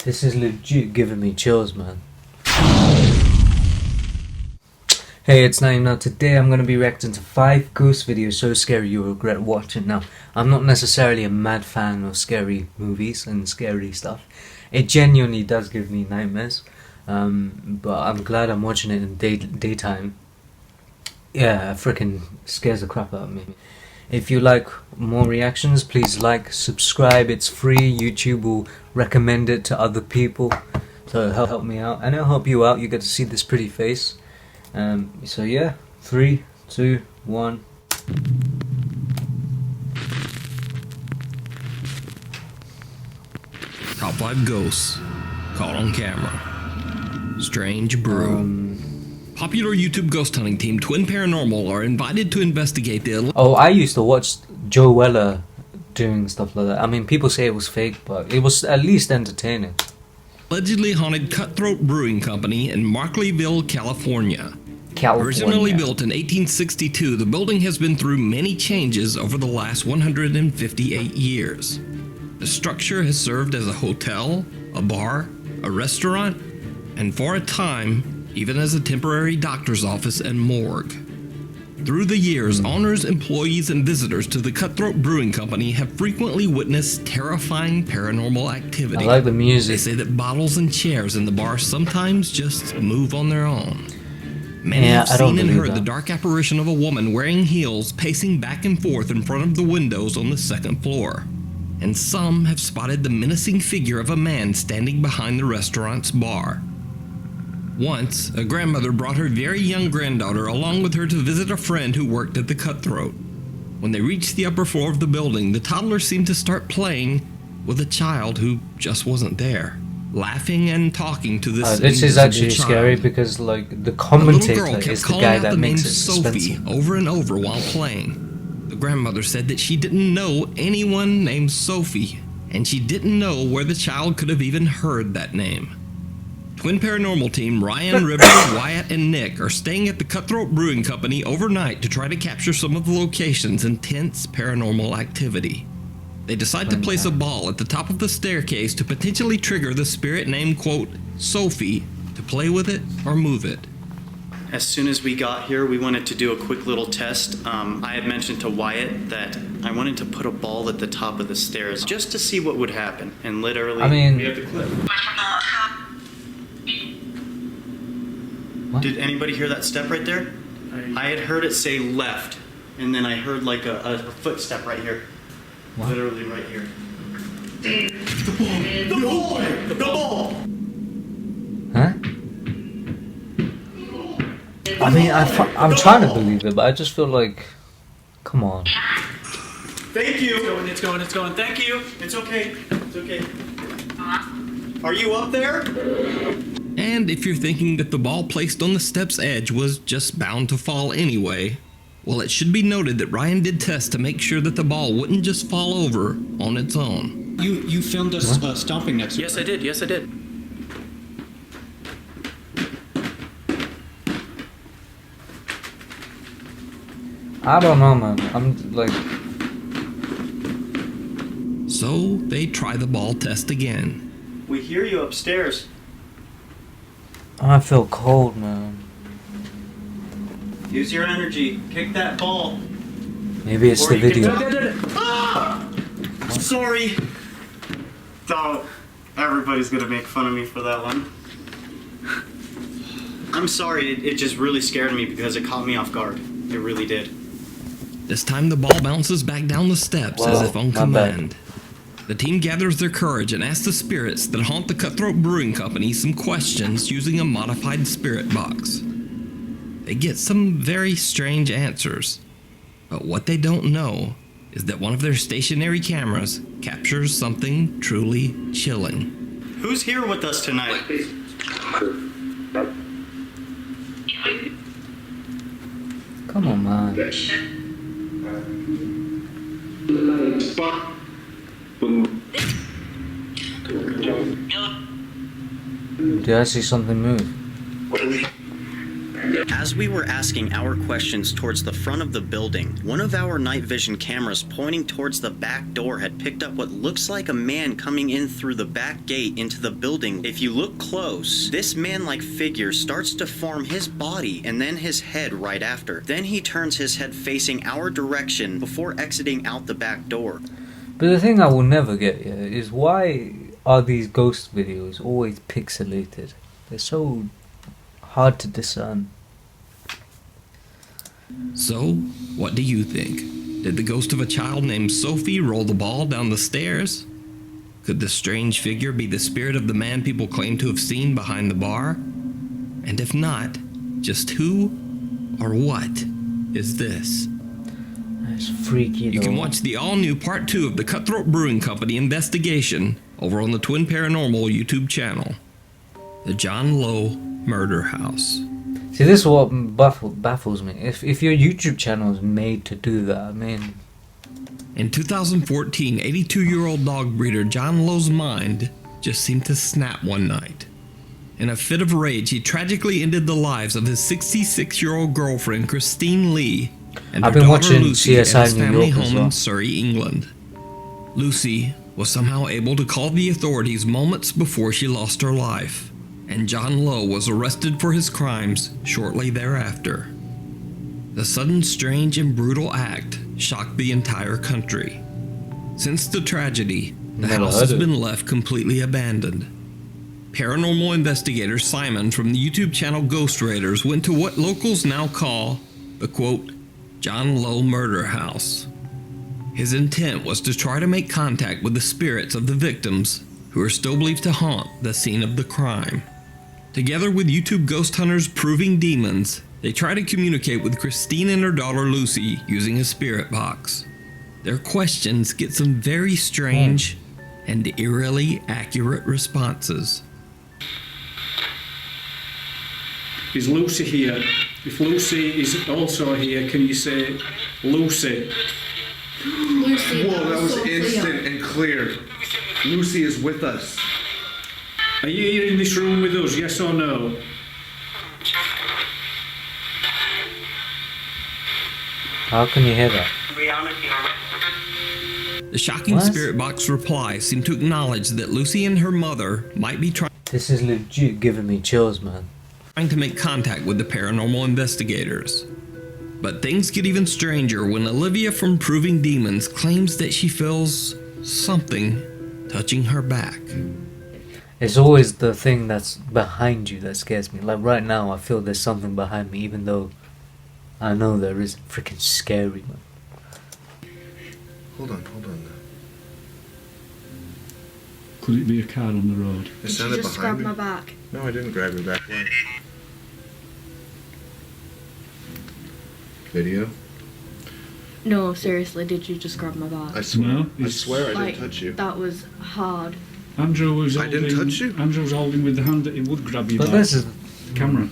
This is legit giving me chills, man. Hey, it's Naeem. Now today I'm going to be reacting to 5 ghost videos so scary you'll regret watching. Now, I'm not necessarily a mad fan of scary movies and scary stuff. It genuinely does give me nightmares. But I'm glad I'm watching it in daytime. Yeah, it freaking scares the crap out of me. If you like more reactions, please like, subscribe. It's free. YouTube will recommend it to other people. So help me out, and it'll help you out. You get to see this pretty face. So yeah, 3, 2, 1. Top 5 ghosts caught on camera. Strange Brew. Popular YouTube ghost hunting team Twin Paranormal are invited to investigate the... Oh, I used to watch Joe Weller doing stuff like that. I mean, people say it was fake, but it was at least entertaining. Allegedly haunted Cutthroat Brewing Company in Markleyville, California. Originally built in 1862, the building has been through many changes over the last 158 years. The structure has served as a hotel, a bar, a restaurant, and for a time, even as a temporary doctor's office and morgue. Through the years, owners, employees, and visitors to the Cutthroat Brewing Company have frequently witnessed terrifying paranormal activity. I like the music. They say that bottles and chairs in the bar sometimes just move on their own. Many have seen and heard the dark apparition of a woman wearing heels pacing back and forth in front of the windows on the 2nd floor. And some have spotted the menacing figure of a man standing behind the restaurant's bar. Once, a grandmother brought her very young granddaughter along with her to visit a friend who worked at the Cutthroat. When they reached the upper floor of the building, the toddler seemed to start playing with a child who just wasn't there, laughing and talking to this this is actually scary because, like, the commentator is the guy that makes it Sophie over and over while playing. The grandmother said that she didn't know anyone named Sophie, and she didn't know where the child could have even heard that name. Twin Paranormal team Ryan, River, Wyatt, and Nick are staying at the Cutthroat Brewing Company overnight to try to capture some of the location's intense paranormal activity. They decide to place a ball at the top of the staircase to potentially trigger the spirit named, quote, Sophie, to play with it or move it. As soon as we got here, we wanted to do a quick little test. I had mentioned to Wyatt that I wanted to put a ball at the top of the stairs just to see what would happen. And literally, I mean, we have the clip. What? Did anybody hear that step right there? I had heard it say left, and then I heard like a footstep right here. What? Literally right here. The ball! The ball! Huh? I mean, I'm trying to believe it, but I just feel like, come on. Thank you. It's going. Thank you. It's okay. It's okay. Are you up there? And if you're thinking that the ball placed on the step's edge was just bound to fall anyway, well, it should be noted that Ryan did tests to make sure that the ball wouldn't just fall over on its own. You filmed us stomping next to it. Yes, I did. I don't know, man. I'm like... So they try the ball test again. We hear you upstairs. I feel cold, man. Use your energy. Kick that ball. Maybe it's the video. Sorry. So, everybody's gonna make fun of me for that one. I'm sorry. It just really scared me because it caught me off guard. It really did. This time the ball bounces back down the steps as if on command. The team gathers their courage and asks the spirits that haunt the Cutthroat Brewing Company some questions using a modified spirit box. They get some very strange answers, but what they don't know is that one of their stationary cameras captures something truly chilling. Who's here with us tonight? Come on, man. Did I see something move? As we were asking our questions towards the front of the building, one of our night vision cameras pointing towards the back door had picked up what looks like a man coming in through the back gate into the building. If you look close, this man-like figure starts to form his body and then his head right after. Then he turns his head facing our direction before exiting out the back door. But the thing I will never get here is why are these ghost videos always pixelated? They're so hard to discern. So, what do you think? Did the ghost of a child named Sophie roll the ball down the stairs? Could the strange figure be the spirit of the man people claim to have seen behind the bar? And if not, just who or what is this? It's freaky though. You can watch the all-new Part 2 of the Cutthroat Brewing Company investigation over on the Twin Paranormal YouTube channel. The John Lowe Murder House. See, this is what baffles me. If your YouTube channel is made to do that, I mean... In 2014, 82-year-old dog breeder John Lowe's mind just seemed to snap one night. In a fit of rage, he tragically ended the lives of his 66-year-old girlfriend, Christine Lee, and I've her been daughter watching Lucy at CSI his New family York as home well. in Surrey, England. Lucy was somehow able to call the authorities moments before she lost her life, and John Lowe was arrested for his crimes shortly thereafter. The sudden, strange, and brutal act shocked the entire country. Since the tragedy, the Never house heard has of it. been left completely abandoned. Paranormal investigator Simon from the YouTube channel Ghost Raiders went to what locals now call the, quote, John Lowe Murder House. His intent was to try to make contact with the spirits of the victims who are still believed to haunt the scene of the crime. Together with YouTube ghost hunters Proving Demons, they try to communicate with Christine and her daughter Lucy using a spirit box. Their questions get some very strange and eerily accurate responses. Is Lucy here? If Lucy is also here, can you say Lucy? Lucy, Whoa, that was so instant clear. and clear. Lucy is with us. Are you here in this room with us, yes or no? How can you hear that? The shocking What? spirit box reply seemed to acknowledge that Lucy and her mother might be trying This is legit giving me chills, man. to make contact with the paranormal investigators. But things get even stranger when Olivia from Proving Demons claims that she feels something touching her back. It's always the thing that's behind you that scares me. Like right now, I feel there's something behind me, even though I know there isn't. Freaking scary, man. Hold on. Could it be a car on the road? It She sounded just behind grabbed me. my back. No, I didn't grab your back. Why? Video? No, seriously, did you just grab my back? I swear. No, I it's- swear I Like, didn't touch you. that was hard. Andrew was I holding. didn't touch you. Andrew was holding with the hand that he would grab you But by. this is The camera.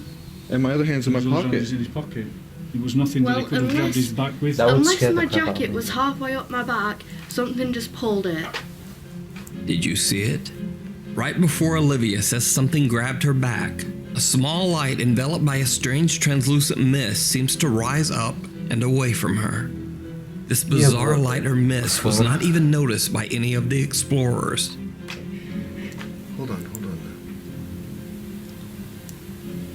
And my other hand's in my His other hand pocket. is in his pocket. It was nothing that Well, he could have grabbed unless- his back with. That would Unless scare the my crap out of jacket me. was halfway up my back, something just pulled it. Did you see it? Right before Olivia says something grabbed her back, a small light enveloped by a strange translucent mist seems to rise up and away from her. This bizarre but- light or mist was not even noticed by any of the explorers. Hold on.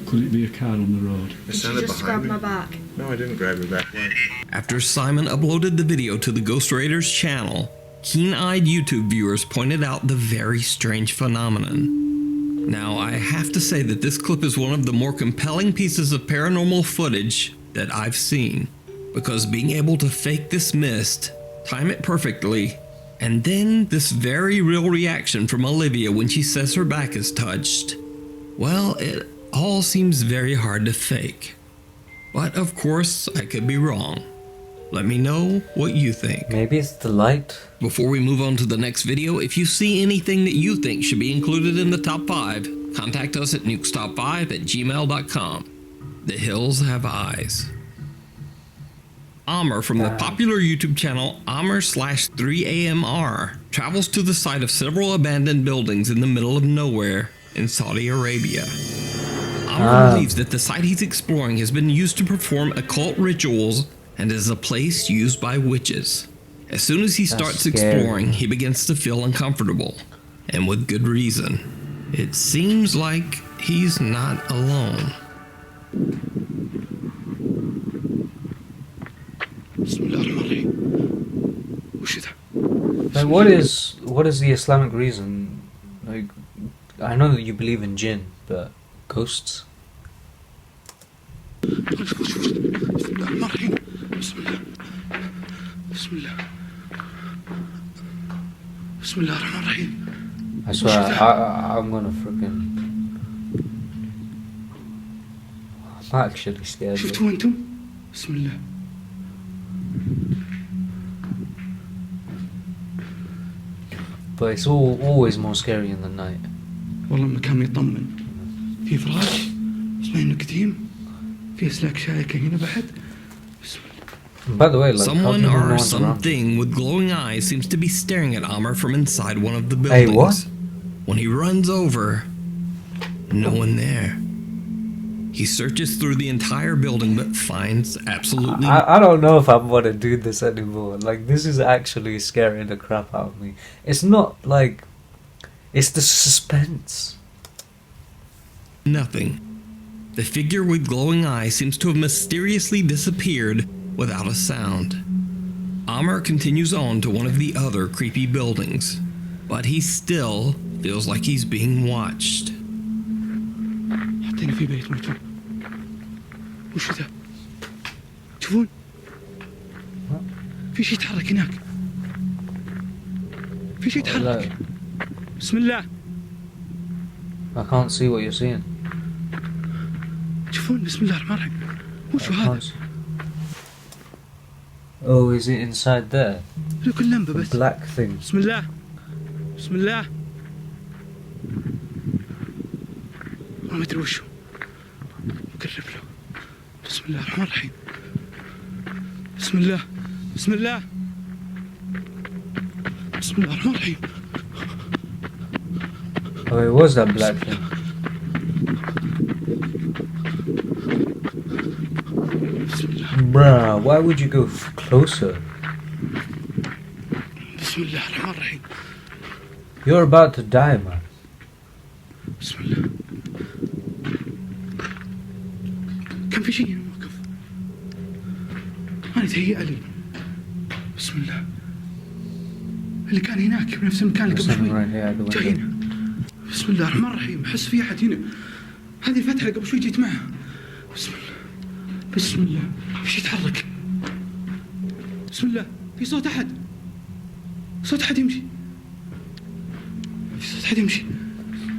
Could it be a car on the road? It She sounded just behind grabbed me. my back. No, I didn't grab your back. Why? After Simon uploaded the video to the Ghost Raiders channel, keen-eyed YouTube viewers pointed out the very strange phenomenon. Now, I have to say that this clip is one of the more compelling pieces of paranormal footage that I've seen, because being able to fake this mist, time it perfectly, and then this very real reaction from Olivia when she says her back is touched, well, it all seems very hard to fake. But of course, I could be wrong. Let me know what you think. maybe it's the light. Before we move on to the next video, if you see anything that you think should be included in the top 5, contact us at nukestop5@gmail.com. The hills have eyes. Amr from the popular YouTube channel Amr/3AMR travels to the site of several abandoned buildings in the middle of nowhere in Saudi Arabia. Amr believes that the site he's exploring has been used to perform occult rituals and is a place used by witches. As soon as he starts scary. exploring, he begins to feel uncomfortable, and with good reason. It seems like he's not alone. Like, what is the Islamic reason? Like, I know that you believe in jinn, but ghosts? I swear, I'm gonna freaking. I'm actually scared. شفتوا انتم؟ بسم الله. But it's always more scary in the night. والله المكان يطمن. في فراش اسمه انه قديم. في اسلاك شائكة هنا بعد. بسم الله. By the way, like, Someone how come no or one's around? something with glowing eyes seems to be staring at Amr from inside one of the Hey, buildings. what? When he runs over, no one there. He searches through the entire building but finds absolutely I don't know if I want to do this anymore. Like, this is actually scaring the crap out of me. It's not like... It's the suspense. nothing. The figure with glowing eyes seems to have mysteriously disappeared without a sound. Amr continues on to one of the other creepy buildings, but he still feels like he's being watched. حطينا في بيت مكتوب. وش ذا؟ تشوفون؟ في شيء يتحرك هناك. في شيء يتحرك. بسم الله. I can't see what you're seeing. تشوفون؟ بسم الله الرحمن الرحيم. وشو I هذا؟ can't see. Oh, is it inside there? لو كل لمبة The بس. black thing. بسم الله. بسم الله. ما أدري وشو. قرب له. بسم الله الرحمن الرحيم. بسم الله. بسم الله. بسم الله الرحمن الرحيم. Oh, it was that black thing. بسم الله. Bruh, why would you go closer? بسم الله الرحمن الرحيم. You're about to die, man. بسم الله. كان في شيء موقف. أنا تهيأ لي. بسم الله. اللي كان هناك بنفس المكان اللي There's قبل something شوي. right here at the جاي window. هنا. بسم الله الرحمن الرحيم. أحس في أحد هنا. هذه الفتحة اللي قبل شوي جيت معها. بسم الله. بسم الله. في شيء يتحرك. بسم الله. في صوت أحد. صوت أحد يمشي. في صوت أحد يمشي.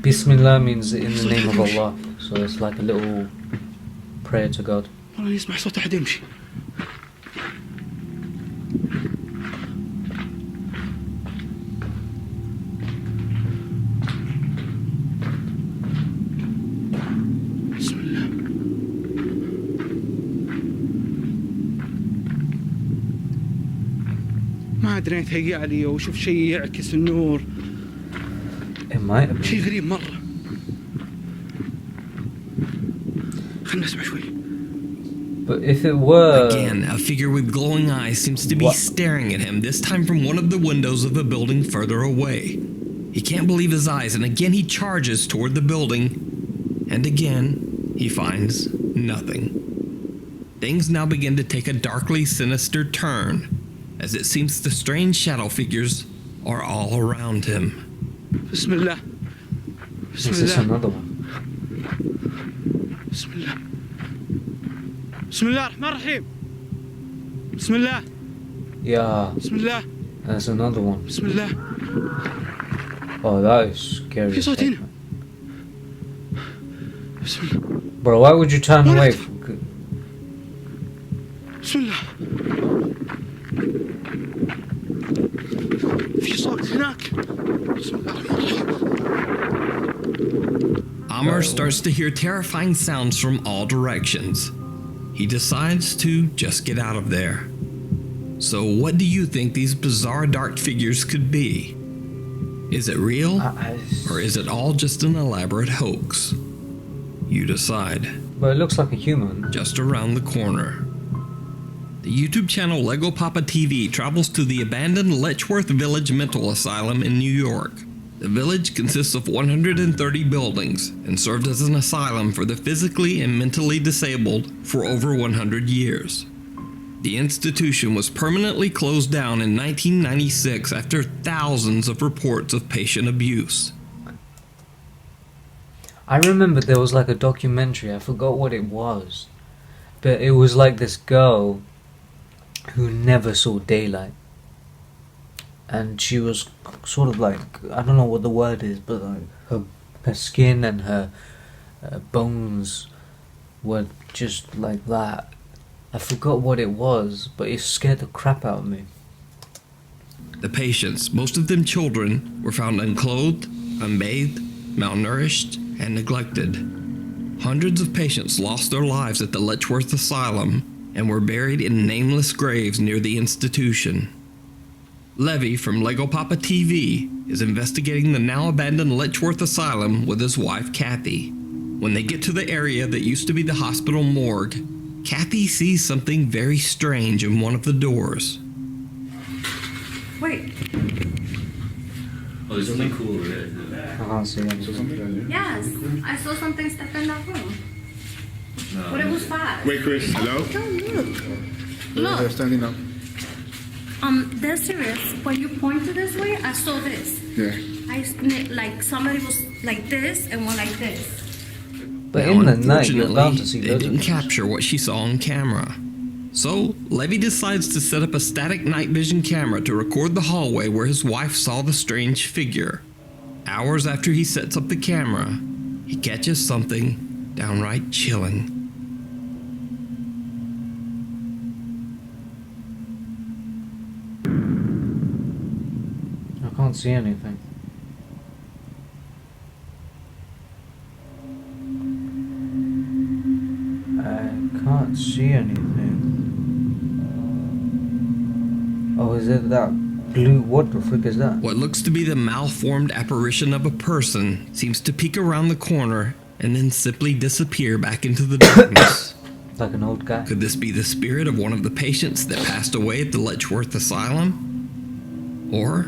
Bismillah means in the name of Allah. So it's like a little prayer to God. والله يسمع صوت أحد يمشي. بسم الله. ما أدري يتهيأ لي وأشوف شيء يعكس النور. It might have شيء been. غريب مرة. خلنا نسمع شوي. But if it were... Again, a figure with glowing eyes seems to be What? staring at him, this time from one of the windows of a building further away. He can't believe his eyes, and again he charges toward the building, and again he finds nothing. Things now begin to take a darkly sinister turn, as it seems the strange shadow figures are all around him. بسم الله. بسم Is this الله. another one? بسم الله. بسم الله الرحمن الرحيم. بسم الله. Yeah, بسم الله. that's another one. بسم الله. Oh, that is scary. في as صوت heck, هنا. man. بسم الله. Bro, why would you turn What? away? بسم الله. في صوت هناك. بسم الله الرحمن الرحيم. Amr starts to hear terrifying sounds from all directions. He decides to just get out of there. So, what do you think these bizarre dark figures could be? Is it real? Or is it all just an elaborate hoax? You decide. But it looks like a human. Just around the corner. The YouTube channel Lego Papa TV travels to the abandoned Letchworth Village Mental Asylum in New York. The village consists of 130 buildings and served as an asylum for the physically and mentally disabled for over 100 years. The institution was permanently closed down in 1996 after thousands of reports of patient abuse. I remember there was like a documentary, I forgot what it was, but it was like this girl who never saw daylight, and she was sort of like, I don't know what the word is, but like her skin and her bones were just like that. I forgot what it was, but it scared the crap out of me. The patients, most of them children, were found unclothed, unbathed, malnourished, and neglected. Hundreds of patients lost their lives at the Letchworth Asylum and were buried in nameless graves near the institution. Levy from Lego Papa TV is investigating the now abandoned Letchworth Asylum with his wife Kathy. When they get to the area that used to be the hospital morgue, Kathy sees something very strange in one of the doors. Wait. Oh, there's something cool over there. I can't see anything. Yes, I saw something step in that room. No. But it was fast. Wait, Chris. Hello? Look. They're standing up. They're serious. When you point to this way, I saw this. Yeah. Like somebody was like this and one like this. But Now, in the night, you're bound unfortunately, to see they loads didn't of things. capture what she saw on camera. So, Levy decides to set up a static night vision camera to record the hallway where his wife saw the strange figure. Hours after he sets up the camera, he catches something downright chilling. I can't see anything. I can't see anything. Oh, is it that blue? What the frick is that? What looks to be the malformed apparition of a person seems to peek around the corner and then simply disappear back into the darkness. Like an old guy. Could this be the spirit of one of the patients that passed away at the Letchworth Asylum? Or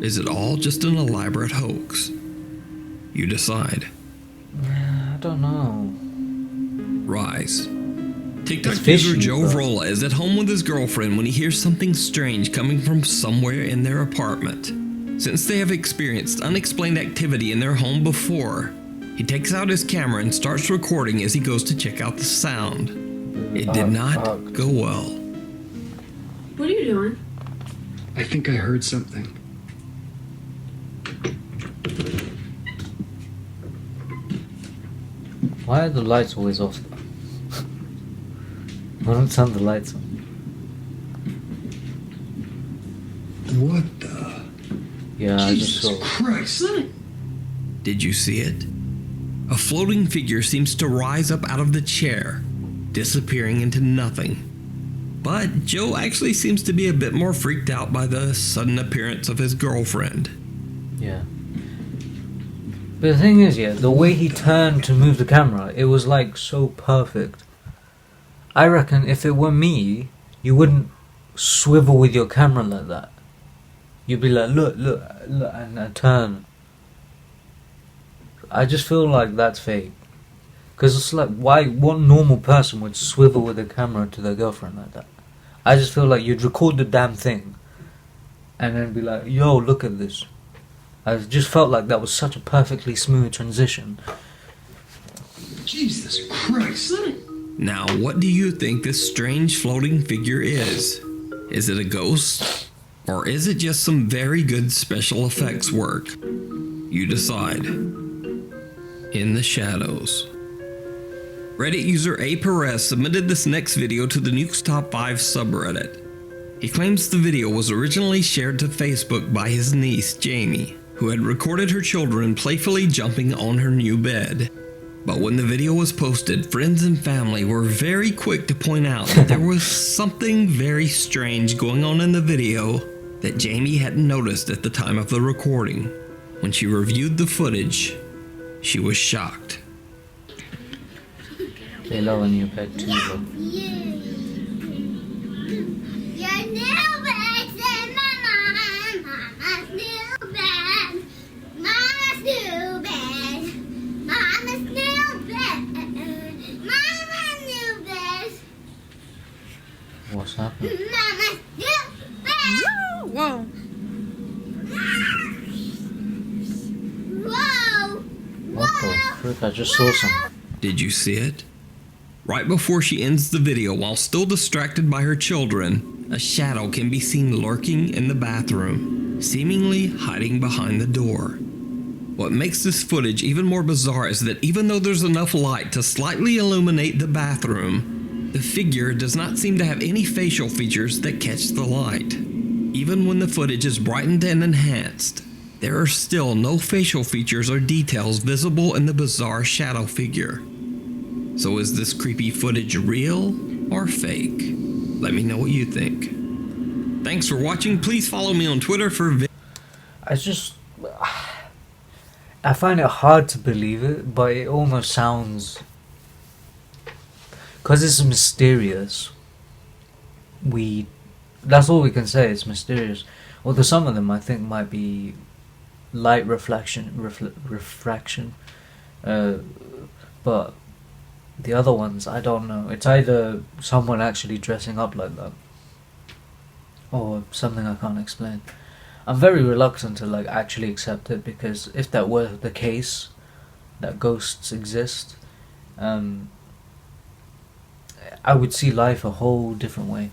is it all just an elaborate hoax? You decide. I don't know. Rise. TikTok It's fishy, user Joe but- Vrola is at home with his girlfriend when he hears something strange coming from somewhere in their apartment. Since they have experienced unexplained activity in their home before, he takes out his camera and starts recording as he goes to check out the sound. It did not go well. What are you doing? I think I heard something. Why are the lights always off? Why don't turn the lights on? What the? Yeah, I just Jesus saw. Christ! Did you see it? A floating figure seems to rise up out of the chair, disappearing into nothing. But Joe actually seems to be a bit more freaked out by the sudden appearance of his girlfriend. Yeah. But the thing is, yeah, the way he turned to move the camera, it was like so perfect. I reckon if it were me, you wouldn't swivel with your camera like that. You'd be like, look, and turn. I just feel like that's fake. Because it's like, what normal person would swivel with a camera to their girlfriend like that? I just feel like you'd record the damn thing and then be like, yo, look at this. I just felt like that was such a perfectly smooth transition. Jesus Christ! Now, what do you think this strange floating figure is? Is it a ghost? Or is it just some very good special effects work? You decide. In the shadows. Reddit user A. Perez submitted this next video to the Nukes Top 5 subreddit. He claims the video was originally shared to Facebook by his niece, Jamie, who had recorded her children playfully jumping on her new bed. But when the video was posted, friends and family were very quick to point out that there was something very strange going on in the video that Jamie hadn't noticed at the time of the recording. When she reviewed the footage, she was shocked. Play low in your bed too low. What's happening? Whoa. What the frick? I just saw some. Did you see it? Right before she ends the video, while still distracted by her children, a shadow can be seen lurking in the bathroom, seemingly hiding behind the door. What makes this footage even more bizarre is that even though there's enough light to slightly illuminate the bathroom, the figure does not seem to have any facial features that catch the light. Even when the footage is brightened and enhanced, there are still no facial features or details visible in the bizarre shadow figure. So is this creepy footage real or fake? Let me know what you think. Thanks for watching. Please follow me on Twitter for I find it hard to believe it, but it almost sounds... Because it's mysterious. That's all we can say, it's mysterious. Although some of them I think might be light refraction. But the other ones, I don't know. It's either someone actually dressing up like that, or something I can't explain. I'm very reluctant to actually accept it, because if that were the case, that ghosts exist, I would see life a whole different way.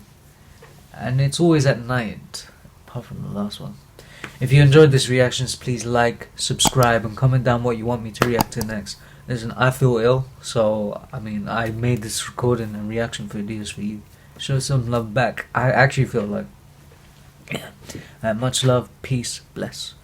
And it's always at night, apart from the last one. If you enjoyed this reactions, please like, subscribe, and comment down what you want me to react to next. Listen, I feel ill, so I made this recording and reaction videos for you. Show some love back. I actually feel much love, peace, bless.